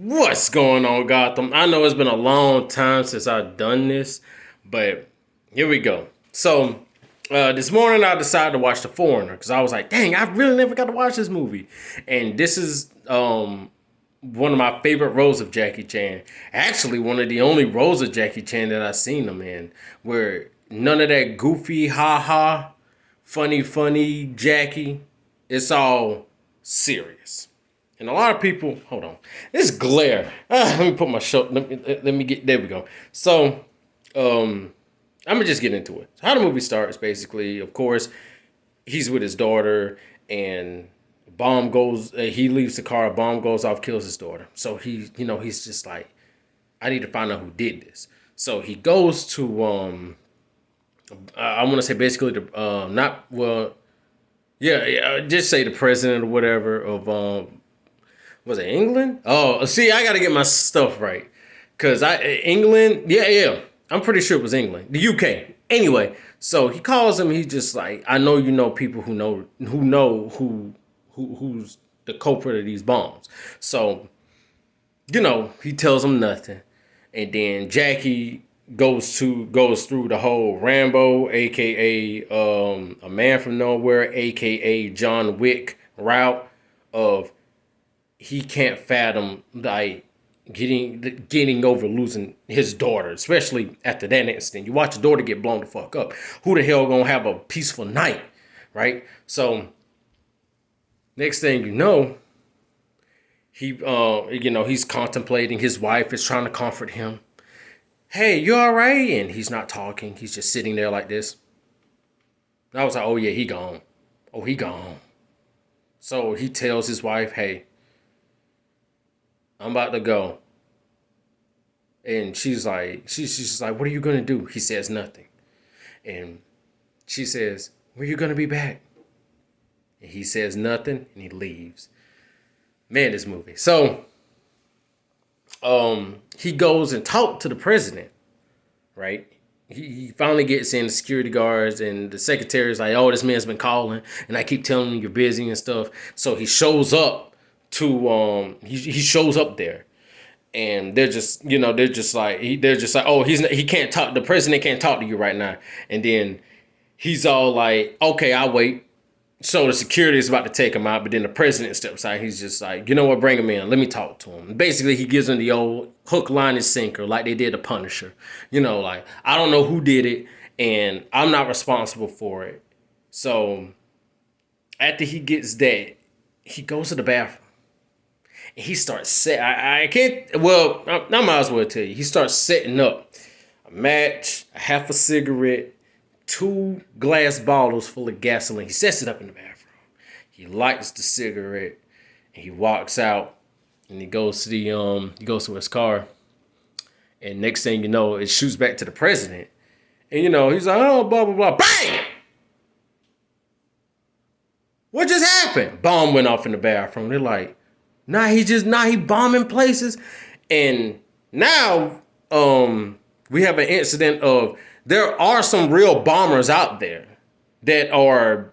What's going on, Gotham? I know it's been a long time since I've done this, but here we go. So, this morning I decided to watch The Foreigner because I was like, dang, I really never got to watch this movie. And this is one of my favorite roles of Jackie Chan. Actually, one of the only roles of Jackie Chan that I've seen him in, where none of that goofy, ha ha, funny Jackie. It's all serious. And a lot of people, hold on, this glare. Let me put my show. Let me get. There we go. So, I'm gonna just get into it. So how the movie starts, basically, of course, he's with his daughter, and a bomb goes. He leaves the car. A bomb goes off, kills his daughter. So he's just like, I need to find out who did this. So he goes to I want to say basically the not well, yeah, just say the president or whatever of was it England? Oh, see, I got to get my stuff right. Because England, yeah. I'm pretty sure it was England. The UK. Anyway, so he calls him. He's just like, I know you know people who's the culprit of these bombs. So, he tells him nothing. And then Jackie goes through the whole Rambo, aka a man from nowhere, aka John Wick route of he can't fathom like getting over losing his daughter, especially after that incident. You watch your daughter get blown the fuck up. Who the hell gonna have a peaceful night, right? So next thing you know, he's contemplating. His wife is trying to comfort him. Hey, you all right? And he's not talking. He's just sitting there like this. And I was like, oh yeah, he gone. Oh, he gone. So he tells his wife, hey, I'm about to go. And she's like, she's just like, what are you gonna do? He says nothing. And she says, when are you gonna be back? And he says nothing and he leaves. Man, this movie. So he goes and talks to the president, right? He finally gets in the security guards and the secretary's like, oh, this man's been calling and I keep telling him you're busy and stuff. So he shows up to he shows up there, and they're just like oh, he can't talk, the president can't talk to you right now. And then he's all like, okay, I'll wait. So the security is about to take him out, but then the president steps out. He's just like, you know what, bring him in, let me talk to him. Basically he gives him the old hook, line, and sinker like they did the Punisher. Like, I don't know who did it and I'm not responsible for it. So after he gets that, he goes to the bathroom. He starts I can't, well, I might as well tell you. He starts setting up a match, a half a cigarette, 2 glass bottles full of gasoline. He sets it up in the bathroom. He lights the cigarette and he walks out and he goes to his car. And next thing you know, it shoots back to the president. And he's like, oh, blah, blah, blah. Bang! What just happened? Bomb went off in the bathroom. They're like, he bombing places. And now we have an incident of, there are some real bombers out there that are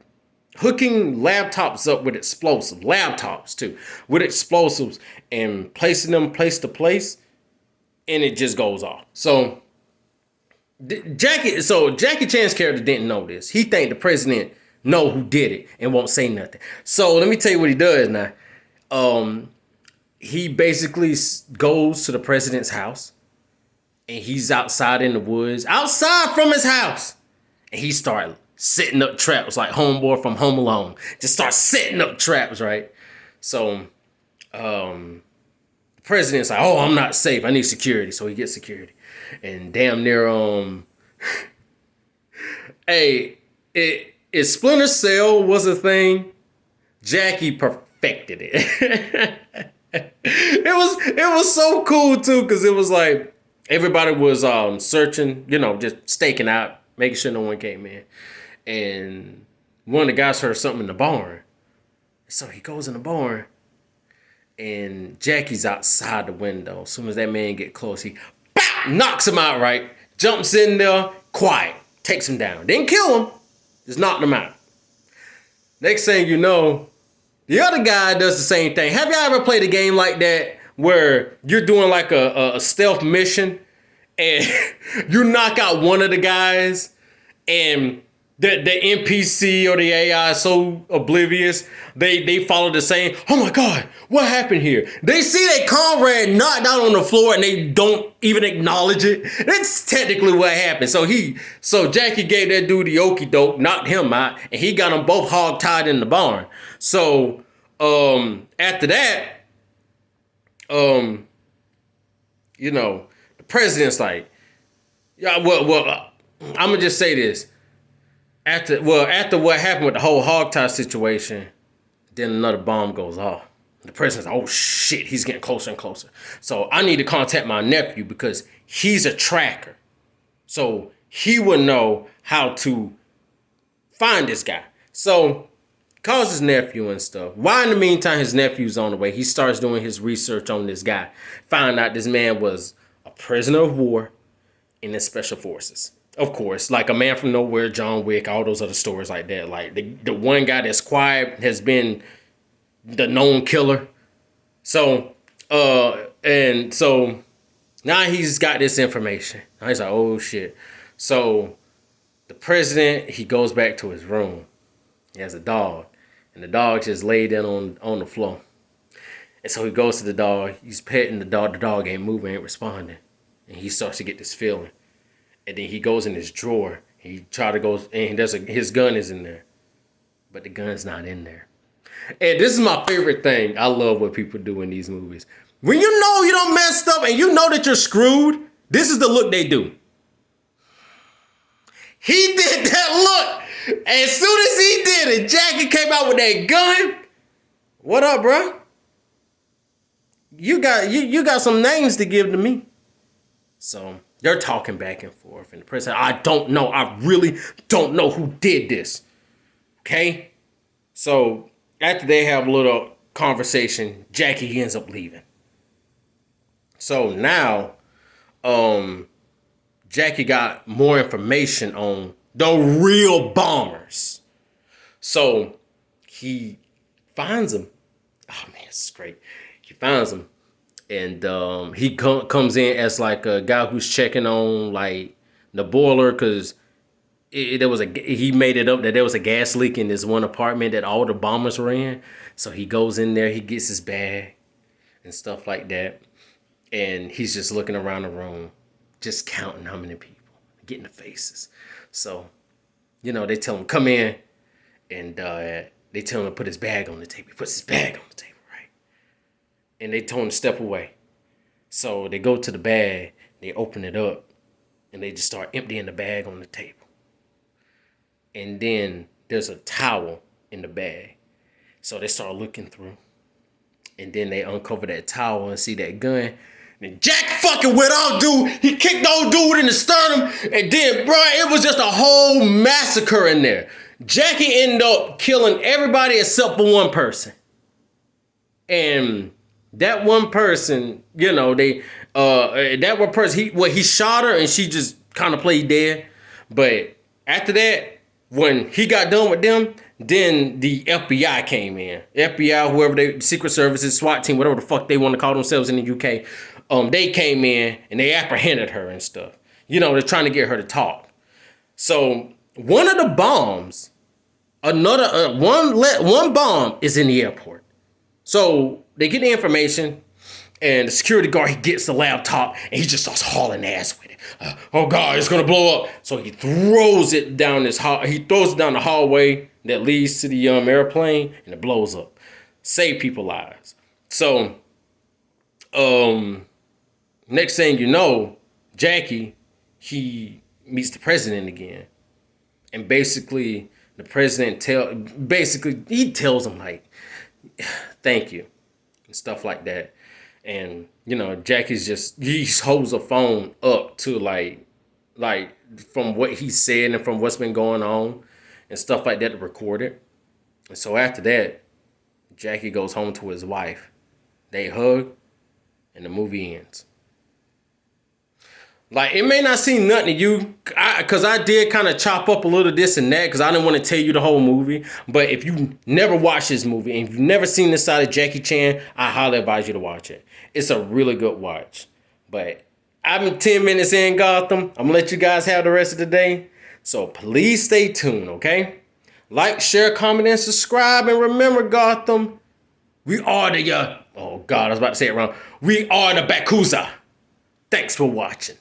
hooking laptops up with explosives, laptops too, with explosives and placing them place to place, and it just goes off. So Jackie Chan's character didn't know this. He think the president know who did it and won't say nothing. So let me tell you what he does now. He basically goes to the president's house, and he's outside in the woods, outside from his house, and he started setting up traps like homeboy from Home Alone. Just start setting up traps, right? So, the president's like, oh, I'm not safe. I need security. So he gets security, and damn near, hey, if Splinter Cell was a thing, Jackie perfected it. It was so cool too, because it was like everybody was searching, just staking out, making sure no one came in. And one of the guys heard something in the barn. So he goes in the barn, and Jackie's outside the window. As soon as that man get close, he knocks him out, right? Jumps in there, quiet, takes him down. Didn't kill him, just knocked him out. Next thing you know, the other guy does the same thing. Have y'all ever played a game like that where you're doing like a stealth mission and you knock out one of the guys and the NPC or the AI is so oblivious, they follow the same, oh my God, what happened here? They see their comrade knocked out on the floor and they don't even acknowledge it. That's technically what happened. So Jackie gave that dude the okie doke, knocked him out, and he got them both hog tied in the barn. So after that, you know, the president's like, yeah, well, I'm gonna just say this. After what happened with the whole hog tie situation, then another bomb goes off. The president's like, oh shit, he's getting closer and closer. So I need to contact my nephew because he's a tracker. So he would know how to find this guy. So calls his nephew and stuff. While in the meantime, his nephew's on the way. He starts doing his research on this guy. Found out this man was a prisoner of war in the special forces. Of course, like A Man from Nowhere, John Wick, all those other stories like that. Like the one guy that's quiet has been the known killer. So, and so now he's got this information. Now he's like, oh shit. So the president, he goes back to his room. He has a dog. And the dog just laid down on the floor. And so he goes to the dog. He's petting the dog. The dog ain't moving, ain't responding. And he starts to get this feeling. And then he goes in his drawer. He try to go, and his gun is in there. But the gun's not in there. And this is my favorite thing. I love what people do in these movies. When you know you don't messed up and you know that you're screwed, this is the look they do. He did that look. As soon as he did it, Jackie came out with that gun. What up, bro? You got some names to give to me. So they're talking back and forth. And the president, I don't know. I really don't know who did this. Okay? So after they have a little conversation, Jackie ends up leaving. So now, Jackie got more information on the real bombers. So he finds them. Oh man, this is great. He finds them. And he comes in as like a guy who's checking on like the boiler because he made it up that there was a gas leak in this one apartment that all the bombers were in. So he goes in there, he gets his bag and stuff like that. And he's just looking around the room, just counting how many people, getting the faces. So, you know, they tell him, come in. And they tell him to put his bag on the table. He puts his bag on the table, right? And they told him to step away. So they go to the bag, they open it up, and they just start emptying the bag on the table. And then there's a towel in the bag. So they start looking through. And then they uncover that towel and see that gun. And Jack fucking went out, dude. He kicked old dude in the sternum. And then, bro, it was just a whole massacre in there. Jackie ended up killing everybody except for one person. And that one person, you know, that one person, he shot her and she just kind of played dead. But after that, when he got done with them, then the FBI came in. FBI, whoever they, Secret Services, SWAT team, whatever the fuck they want to call themselves in the UK, they came in and they apprehended her and stuff. You know, they're trying to get her to talk. So one of the bombs, one bomb is in the airport. So they get the information, and the security guard, he gets the laptop and he just starts hauling ass with it. Oh God, it's gonna blow up. So he throws it down the hallway that leads to the airplane, and it blows up. Save people's lives. So, next thing you know, Jackie, he meets the president again. And basically, the president he tells him like, thank you, and stuff like that. And, you know, Jackie's he holds a phone up to like from what he said and from what's been going on and stuff like that to record it. And so after that, Jackie goes home to his wife. They hug and the movie ends. Like, it may not seem nothing to you, because I did kind of chop up a little this and that, because I didn't want to tell you the whole movie. But if you never watched this movie, and you've never seen this side of Jackie Chan, I highly advise you to watch it. It's a really good watch. But I'm 10 minutes in Gotham. I'm going to let you guys have the rest of the day. So please stay tuned, okay? Like, share, comment, and subscribe. And remember, Gotham, we are the, oh God, I was about to say it wrong. We are the Batkuza. Thanks for watching.